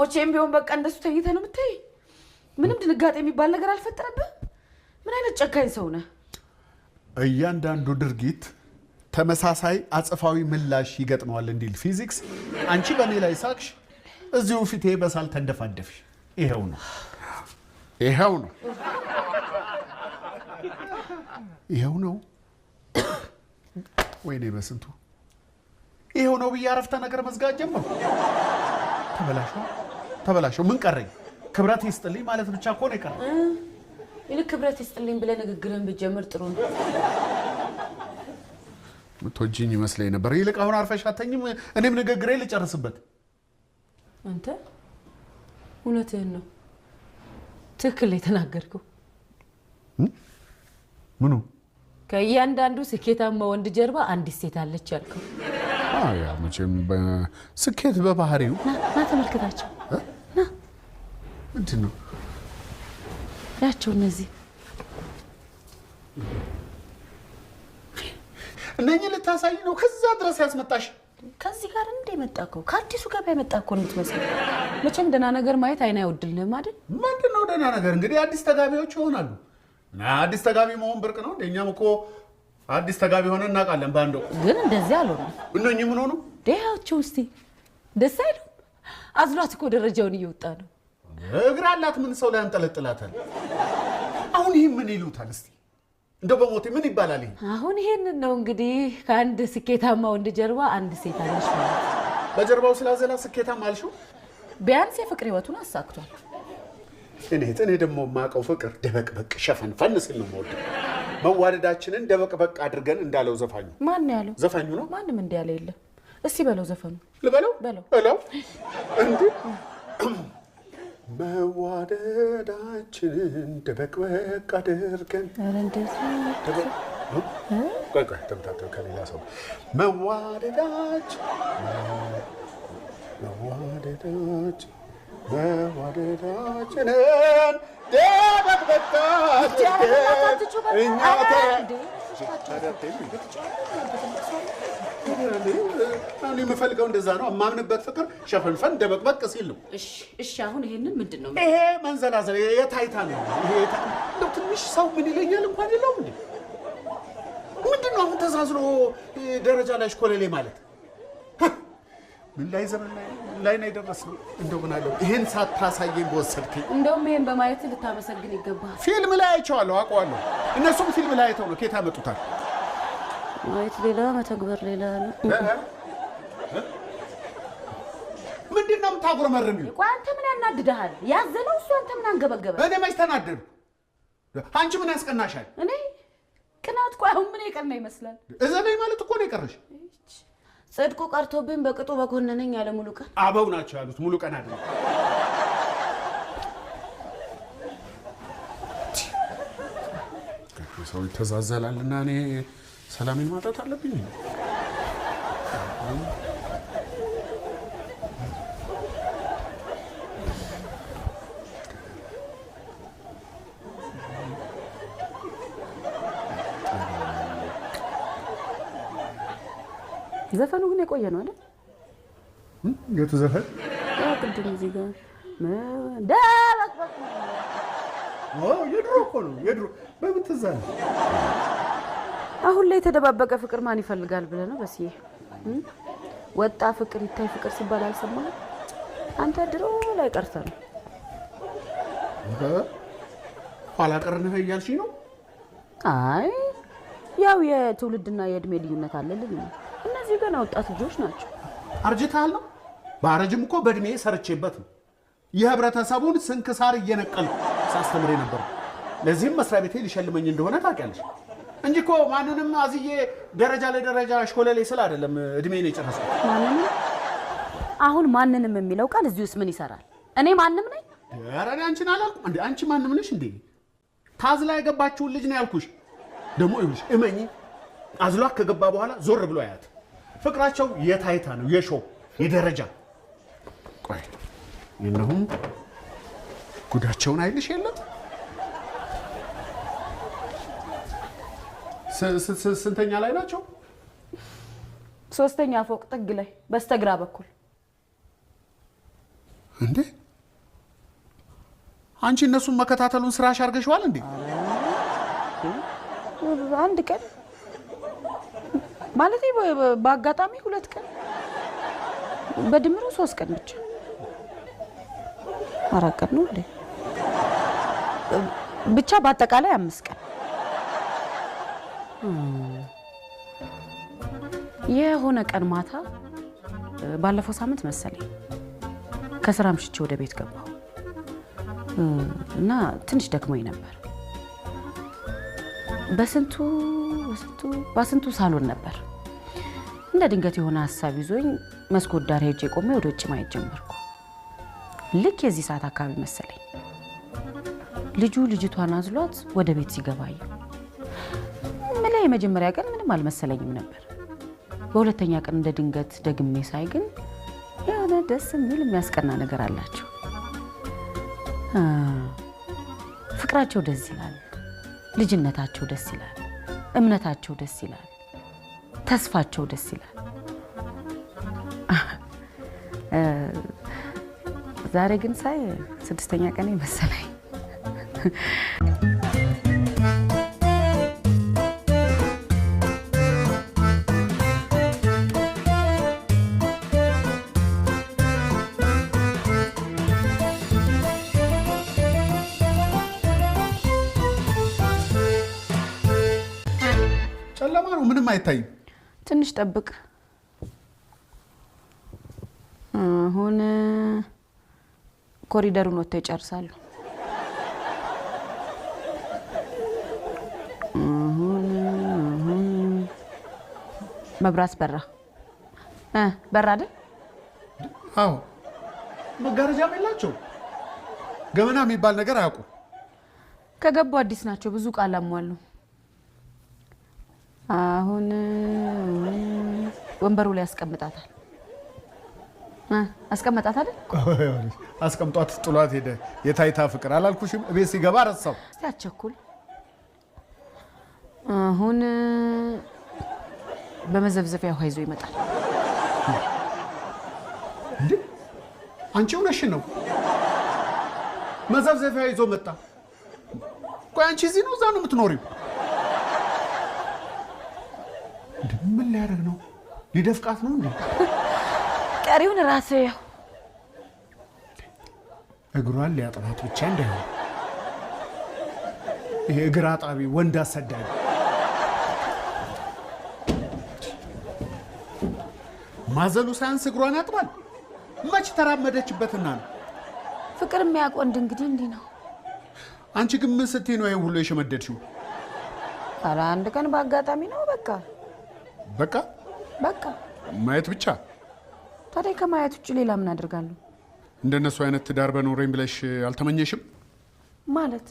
ሞቼም ቢሆን በቃ እንደሱ ተይተህ ነው የምትይ? ምንም ድንጋጤ የሚባል ነገር አልፈጠረብህ? ምን አይነት ጨካኝ ሰው ነህ? እያንዳንዱ ድርጊት ተመሳሳይ አጽፋዊ ምላሽ ይገጥመዋል እንዲል ፊዚክስ አንቺ በኔ ላይ ሳቅሽ፣ እዚሁ ፊቴ በሳል ተንደፋደፍሽ። ይሄው ነው ይሄው ነው። ወይኔ በስንቱ ይሄው ነው ብዬ አረፍተ ነገር መዝጋት ጀመርኩ። ተበላሸው። ምን ቀረኝ? ክብረት ይስጥልኝ ማለት ብቻ እኮ ነው የቀረኝ። ይልቅ ክብረት ይስጥልኝ ብለህ ንግግርን ብትጀምር ጥሩ ነው። ምትወጂኝ ይመስለኝ ነበር። ይልቅ አሁን አርፈሽ አተኝም? እኔም ንግግሬ ልጨርስበት። አንተ እውነትህን ነው ትክክል የተናገርከው። ምኑ? ከእያንዳንዱ ስኬታማ ወንድ ጀርባ አንዲት ሴት አለች ያልከው። ያ መቼም ስኬት በባህሪው ና ተመልከታቸው። ና ምንድን ነው ያቸው እነዚህ? እነኚህ ልታሳይ ነው ከዛ ድረስ ያስመጣሽ? ከዚህ ጋር እንደ መጣከው ከአዲሱ ገበያ መጣከው ነው የምትመስለው። መቼም ደህና ነገር ማየት አይና አይወድልህም አይደል? ምንድን ነው ደህና ነገር? እንግዲህ አዲስ ተጋቢዎች ይሆናሉ። አዲስ ተጋቢ መሆን ብርቅ ነው። እኛም እኮ አዲስ ተጋቢ ሆነ እናውቃለን። ባንዶ ግን እንደዚህ አልሆነም። እነኚህ ምን ሆኑ? ደያቸው እስቲ ደስ አይሉም? አዝሏት እኮ ደረጃውን እየወጣ ነው። እግር አላት። ምን ሰው ላይ አንጠለጥላታል? አሁን ይህ ምን ይሉታል? እስቲ እንደው በሞቴ ምን ይባላል ይሄ? አሁን ይሄንን ነው እንግዲህ ከአንድ ስኬታማ ወንድ ጀርባ አንድ ሴት አለች ማለት። በጀርባው ስላዘላ ስኬታማ አልሽው? ቢያንስ የፍቅር ህይወቱን አሳክቷል። እኔ ደግሞ የማውቀው ፍቅር ደበቅበቅ ሸፈንፈን ሲል ነው የምወደው። መዋደዳችንን ደበቅበቅ አድርገን እንዳለው ዘፋኙ። ማን ያለው? ዘፋኙ ነው። ማንም እንዲህ ያለ የለም። እስቲ በለው ዘፈኑ። ልበለው? በለው እንዴ መዋደዳችንን ደበቅበቅ አድርገን ቆይ ተምታተው ከሌላ ሰው መዋደዳችንን ደበቅበቅ አሁን የምፈልገው እንደዛ ነው። የማምንበት ፍቅር ሸፈንፈን ደበቅበቅ ሲል ነው። እሺ አሁን ይሄንን ምንድን ነው? ይሄ መንዘላዘል የታይታ ነው። ይሄ እንደው ትንሽ ሰው ምን ይለኛል እንኳን የለውም እንዴ? ምንድን ነው አሁን ተዛዝሎ ደረጃ ላይ ሽኮለሌ ማለት? ምን ላይ ዘመን ላይ ነው የደረስነው? እንደው ምን አለው ይሄን ሳታሳየኝ በወሰድከኝ። እንደውም ይሄን በማየት ልታመሰግን ይገባል። ፊልም ላይ አይቼዋለሁ፣ አውቀዋለሁ። እነሱም ፊልም ላይ አይተው ነው ከየት አመጡታል? ማየት ሌላ መተግበር ሌላ ነው። ምንድን ነው የምታጉረመርሚው? ቆይ አንተ ምን ያናድድሃል? ያዘለው እሱ አንተ ምን አንገበገበ? እኔ መች ተናደድኩ? አንቺ ምን ያስቀናሻል? እኔ ቅናት። ቆይ አሁን ምን የቀና ይመስላል? እዘነኝ ማለት እኮ ነው የቀረሽ። ጽድቁ ቀርቶብኝ በቅጡ በኮነነኝ ያለ ሙሉ ቀን አበው ናቸው ያሉት። ሙሉ ቀን አይደለም። ሰው ይተዛዘላልና እኔ ሰላሜን ማጣት አለብኝ። ዘፈኑ ግን የቆየ ነው አይደል? የቱ ዘፈን? ቅድም እዚህ ጋር ደበቅበቅ የድሮ እኮ ነው የድሮ። በምን ትዝ አለ? አሁን ላይ የተደባበቀ ፍቅር ማን ይፈልጋል ብለህ ነው? በስዬ ወጣ ፍቅር ይታይ ፍቅር ሲባል አልሰማህም? አንተ ድሮ ላይ ቀርተህ ነው። ኋላ ቀር ነህ እያልሽኝ ነው? አይ ያው የትውልድና የእድሜ ልዩነት አለልን። እነዚህ ገና ወጣት ልጆች ናቸው። አርጅተሃል ነው? ባረጅም እኮ በእድሜ ሰርቼበት ነው የህብረተሰቡን ስንክሳር እየነቀልኩ ሳስተምር ነበር። ለዚህም መስሪያ ቤቴ ሊሸልመኝ እንደሆነ ታውቂያለሽ እንጂ እኮ ማንንም አዝዬ ደረጃ ላይ ደረጃ ሽኮለሌ ስለ አይደለም እድሜን የጨረስኩት። ማንንም? አሁን ማንንም የሚለው ቃል እዚህ ውስጥ ምን ይሰራል? እኔ ማንም ነኝ? ኧረ እኔ አንቺን አላልኩም እንዴ? አንቺ ማንም ነሽ እንዴ? ታዝላ የገባችውን ልጅ ነው ያልኩሽ። ደግሞ ይኸውልሽ እመኚ፣ አዝሏት ከገባ በኋላ ዞር ብሎ አያት። ፍቅራቸው የታይታ ነው፣ የሾው የደረጃ። ቆይ እነሆም ጉዳቸውን አይልሽ የለም። ስንተኛ ላይ ናቸው? ሶስተኛ ፎቅ ጥግ ላይ በስተግራ በኩል። እንዴ አንቺ እነሱን መከታተሉን ስራሽ አርገሽዋል እንዴ? አንድ ቀን ማለት በአጋጣሚ 2 ቀን በድምሩ 3 ቀን ብቻ 4 ቀን ነው እንዴ? ብቻ በአጠቃላይ 5 ቀን የሆነ ቀን ማታ ባለፈው ሳምንት መሰለኝ ከስራ ምሽቼ ወደ ቤት ገባሁ እና ትንሽ ደክሞኝ ነበር። በስንቱ ሳሎን ነበር። እንደ ድንገት የሆነ ሀሳብ ይዞኝ መስኮት ዳር ሄጄ ቆሜ ወደ ውጭ ማየት ጀመርኩ። ልክ የዚህ ሰዓት አካባቢ መሰለኝ ልጁ ልጅቷን አዝሏት ወደ ቤት ሲገባዩ ምላይ የመጀመሪያ ቀን ምንም አልመሰለኝም ነበር። በሁለተኛ ቀን እንደ ድንገት ደግሜ ሳይ ግን የሆነ ደስ የሚል የሚያስቀና ነገር አላቸው። ፍቅራቸው ደስ ይላል፣ ልጅነታቸው ደስ ይላል፣ እምነታቸው ደስ ይላል፣ ተስፋቸው ደስ ይላል። ዛሬ ግን ሳይ 6ኛ ቀን መሰለኝ። ጨለማ ነው፣ ምንም አይታይም። ትንሽ ጠብቅ። አሁን ኮሪደሩን ወጥተው ይጨርሳሉ። አሁን መብራት በራ አይደል? አዎ። መጋረጃም የላቸው፣ ገመና የሚባል ነገር አያውቁ። ከገቡ አዲስ ናቸው፣ ብዙ ቃል አሟሉ። አሁን ወንበሩ ላይ ያስቀምጣታል። አስቀመጣት አይደል? አስቀምጧት ጥሏት ሄደ። የታይታ ፍቅር አላልኩሽም? ቤት ሲገባ ረሳው። እስቲ አትቸኩል። አሁን በመዘብዘፊያ ውሃ ይዞ ይመጣል። እንዴ አንቺ እውነትሽን ነው? መዘብዘፊያ ይዞ መጣ? ቆይ አንቺ እዚህ ነው እዛ ነው የምትኖሪው? ምን ሊያደርግ ነው? ሊደፍቃት ነው እንዴ? ቀሪውን ራስህ ያው እግሯን ሊያጥባት ብቻ እንዳይሆን። ይሄ እግር አጣቢ ወንድ አሰዳቢ። ማዘሉ ሳያንስ እግሯን ያጥባል። መች ተራመደችበትና ነው? ፍቅር የሚያውቅ ወንድ እንግዲህ እንዲህ ነው። አንቺ ግን ምን ስትይ ነው ይሄ ሁሉ የሸመደድሽው? ኧረ አንድ ቀን በአጋጣሚ ነው። በቃ ማየት ብቻ። ታዲያ ከማየት ውጭ ሌላ ምን አደርጋለሁ? እንደነሱ አይነት ትዳር በኖረኝ ብለሽ አልተመኘሽም? ማለት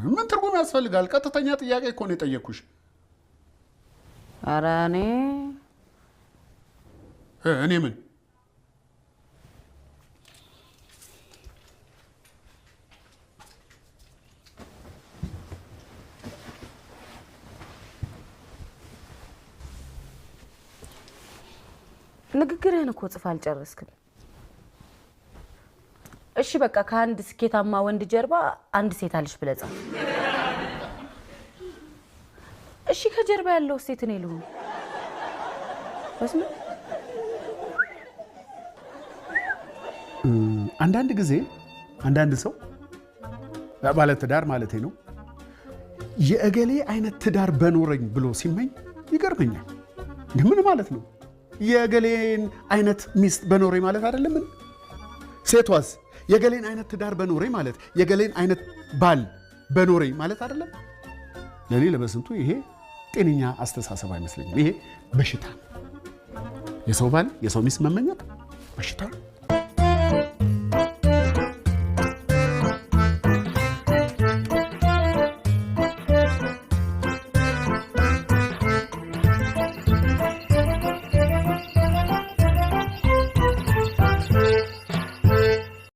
ምን ትርጉም ያስፈልጋል? ቀጥተኛ ጥያቄ እኮ ነው የጠየቅኩሽ። ኧረ እኔ ምን ንግግርህን እኮ ጽፍ አልጨረስክም። እሺ በቃ ከአንድ ስኬታማ ወንድ ጀርባ አንድ ሴት አለሽ ብለህ ጻፍ። እሺ ከጀርባ ያለው ሴት እኔ ልሁን? አንዳንድ ጊዜ አንዳንድ ሰው ባለ ትዳር ማለቴ ነው የእገሌ አይነት ትዳር በኖረኝ ብሎ ሲመኝ ይገርመኛል። ምን ማለት ነው? የእገሌን አይነት ሚስት በኖረኝ ማለት አይደለም? ምን ሴቷስ የእገሌን አይነት ትዳር በኖረኝ ማለት የእገሌን አይነት ባል በኖረኝ ማለት አይደለም? ለኔ ለበስንቱ ይሄ ጤነኛ አስተሳሰብ አይመስለኝም። ይሄ በሽታ፣ የሰው ባል የሰው ሚስት መመኘት በሽታ።